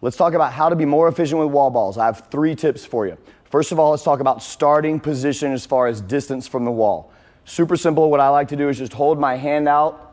Let's talk about how to be more efficient with wall balls. I have 3 tips for you. First of all, let's talk about starting position as far as distance from the wall. Super simple. What I like to do is just hold my hand out.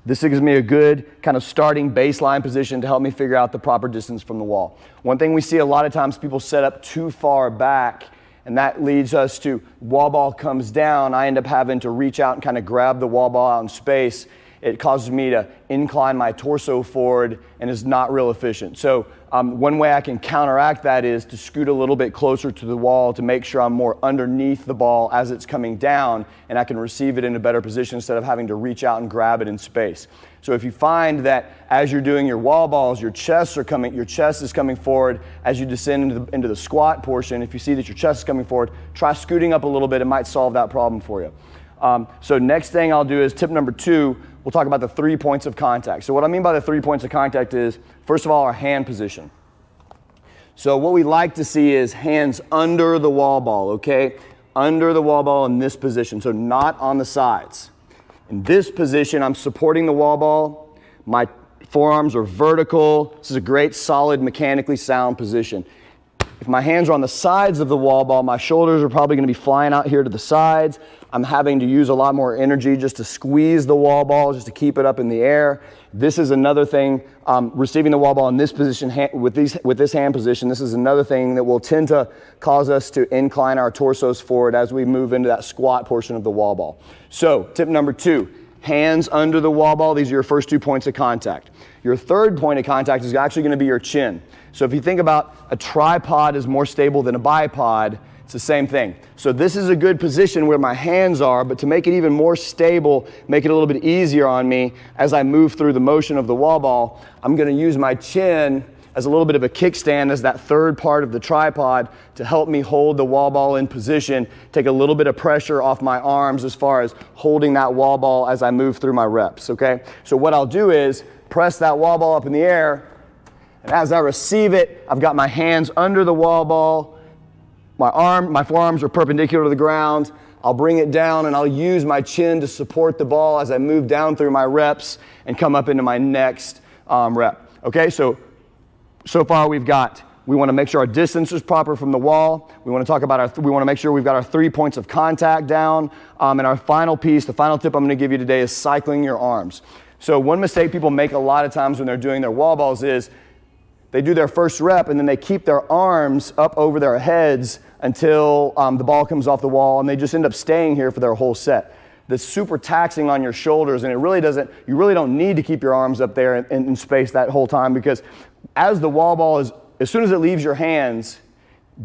This gives me a good kind of starting baseline position to help me figure out the proper distance from the wall. One thing we see a lot of times, people set up too far back, and that leads us to wall ball comes down. I end up having to reach out and kind of grab the wall ball out in space. It causes me to incline my torso forward and is not real efficient. So one way I can counteract that is to scoot a little bit closer to the wall to make sure I'm more underneath the ball as it's coming down, and I can receive it in a better position instead of having to reach out and grab it in space. So if you find that as you're doing your wall balls, your chest is coming forward as you descend into the squat portion. If you see that your chest is coming forward, try scooting up a little bit. It might solve that problem for you. So next thing I'll do is tip number 2. We'll talk about the 3 points of contact. So what I mean by the 3 points of contact is, first of all, our hand position. So what we like to see is hands under the wall ball, okay? Under the wall ball in this position, so not on the sides. In this position, I'm supporting the wall ball. My forearms are vertical. This is a great, solid, mechanically sound position. If my hands are on the sides of the wall ball, my shoulders are probably going to be flying out here to the sides. I'm having to use a lot more energy just to squeeze the wall ball, just to keep it up in the air. This is another thing, receiving the wall ball in this position, with this hand position, this is another thing that will tend to cause us to incline our torsos forward as we move into that squat portion of the wall ball. So, tip number 2, hands under the wall ball. These are your first 2 points of contact. Your third point of contact is actually going to be your chin. So if you think about a tripod is more stable than a bipod, it's the same thing. So this is a good position where my hands are, but to make it even more stable, make it a little bit easier on me as I move through the motion of the wall ball, I'm going to use my chin as a little bit of a kickstand, as that third part of the tripod, to help me hold the wall ball in position, take a little bit of pressure off my arms as far as holding that wall ball as I move through my reps, okay? So what I'll do is press that wall ball up in the air, and as I receive it, I've got my hands under the wall ball, my forearms are perpendicular to the ground. I'll bring it down and I'll use my chin to support the ball as I move down through my reps and come up into my next rep. Okay, so far we want to make sure our distance is proper from the wall. We want to talk about we want to make sure we've got our 3 points of contact down. And our final piece, the final tip I'm going to give you today is cycling your arms. So one mistake people make a lot of times when they're doing their wall balls is they do their first rep and then they keep their arms up over their heads until the ball comes off the wall, and they just end up staying here for their whole set. That's super taxing on your shoulders, and you really don't need to keep your arms up there in space that whole time, because as the wall ball as soon as it leaves your hands,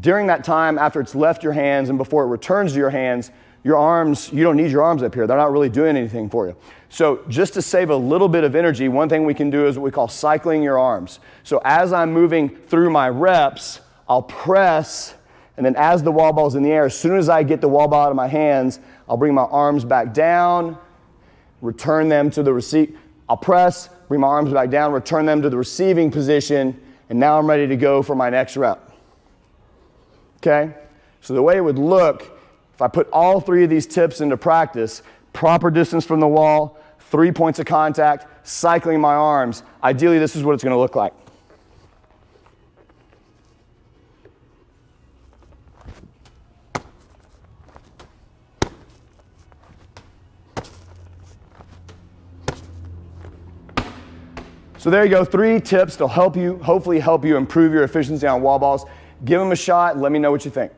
during that time after it's left your hands and before it returns to your hands, your arms, you don't need your arms up here. They're not really doing anything for you. So just to save a little bit of energy, one thing we can do is what we call cycling your arms. So as I'm moving through my reps, I'll press, and then as the wall ball's in the air, as soon as I get the wall ball out of my hands, I'll bring my arms back down, return them to the receive. I'll press, bring my arms back down, return them to the receiving position, and now I'm ready to go for my next rep. Okay? So the way it would look, if I put all 3 of these tips into practice, proper distance from the wall, 3 points of contact, cycling my arms, ideally this is what it's going to look like. So there you go, 3 tips to hopefully help you improve your efficiency on wall balls. Give them a shot and let me know what you think.